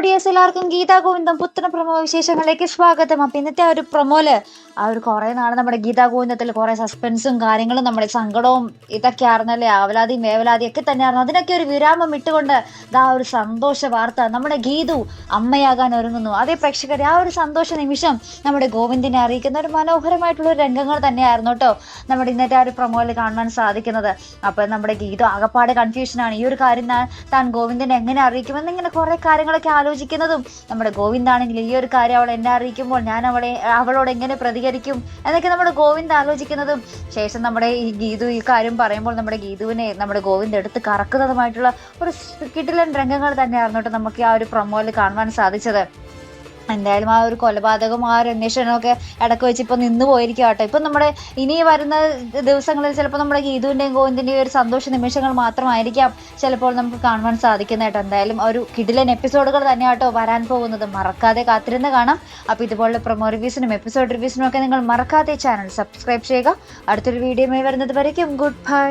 Dears, എല്ലാവർക്കും ഗീതാ ഗോവിന്ദം പുത്തന promo വിശേഷങ്ങളിലേക്ക് സ്വാഗതം. അപ്പം ഇന്നത്തെ ഒരു പ്രൊമോയില് കുറേ നാൾ നമ്മുടെ ഗീതാ ഗോവിന്ദത്തിൽ കുറേ സസ്പെൻസും കാര്യങ്ങളും നമ്മുടെ സങ്കടവും ഇതൊക്കെ ആയിരുന്നല്ലേ, ആവലാതിയും വേവലാതിയും ഒക്കെ തന്നെയായിരുന്നു. അതിനൊക്കെ ഒരു വിരാമം ഇട്ടുകൊണ്ട് ഒരു സന്തോഷ വാർത്ത, നമ്മുടെ ഗീതു അമ്മയാകാൻ ഒരുങ്ങുന്നു. അതേ പ്രേക്ഷകരെ, ഒരു സന്തോഷ നിമിഷം നമ്മുടെ ഗോവിന്ദിനെ അറിയിക്കുന്ന ഒരു മനോഹരമായിട്ടുള്ള രംഗങ്ങൾ തന്നെയായിരുന്നു കേട്ടോ നമ്മുടെ ഇന്നത്തെ ഒരു പ്രൊമോയിൽ കാണാൻ സാധിക്കുന്നത്. അപ്പം നമ്മുടെ ഗീതു ആകപ്പാടെ കൺഫ്യൂഷനാണ്. ഈ ഒരു കാര്യം താൻ ഗോവിന്ദനെ എങ്ങനെ അറിയിക്കുമെന്ന് ഇങ്ങനെ കുറേ കാര്യങ്ങളൊക്കെ ആലോചിക്കുന്നതും, നമ്മുടെ ഗോവിന്ദാണെങ്കിൽ ഈ ഒരു കാര്യം അവൾ എന്നെ അറിയിക്കുമ്പോൾ ഞാൻ അവളോട് എങ്ങനെ പ്രതികരിക്കും എന്നൊക്കെ നമ്മുടെ ഗോവിന്ദ് ആലോചിക്കുന്നതും, ശേഷം നമ്മുടെ ഈ ഗീതു ഈ കാര്യം പറയുമ്പോൾ നമ്മുടെ ഗീതുവിനെ നമ്മുടെ ഗോവിന്ദ് എടുത്ത് കറക്കുന്നതുമായിട്ടുള്ള ഒരു കിടിലൻ രംഗങ്ങൾ തന്നെയായിരുന്നു കേട്ടോ നമുക്ക് ആ ഒരു പ്രൊമോയിൽ കാണുവാൻ സാധിച്ചത്. എന്തായാലും ആ ഒരു കൊലപാതകം, ആ ഒരു അന്വേഷണമൊക്കെ ഇടയ്ക്ക് വെച്ച് ഇപ്പോൾ നിന്ന് പോയിരിക്കുക കേട്ടോ. ഇപ്പം നമ്മുടെ ഇനി വരുന്ന ദിവസങ്ങളിൽ ചിലപ്പോൾ നമ്മുടെ ഗീതുവിൻ്റെയും ഗോവിന്ദിൻ്റെയും ഒരു സന്തോഷ നിമിഷങ്ങൾ മാത്രമായിരിക്കാം ചിലപ്പോൾ നമുക്ക് കാണുവാൻ സാധിക്കുന്നത് കേട്ടോ. എന്തായാലും ഒരു കിടിലൻ എപ്പിസോഡുകൾ തന്നെയാട്ടോ വരാൻ പോകുന്നത്. മറക്കാതെ കാത്തിരുന്ന് കാണാം. അപ്പോൾ ഇതുപോലുള്ള പ്രൊമോ റിവ്യൂസിനും എപ്പിസോഡ് റിവ്യൂസിനും ഒക്കെ നിങ്ങൾ മറക്കാതെ ചാനൽ സബ്സ്ക്രൈബ് ചെയ്യുക. അടുത്തൊരു വീഡിയോയുമായി വരുന്നത് വരയ്ക്കും ഗുഡ് ബൈ.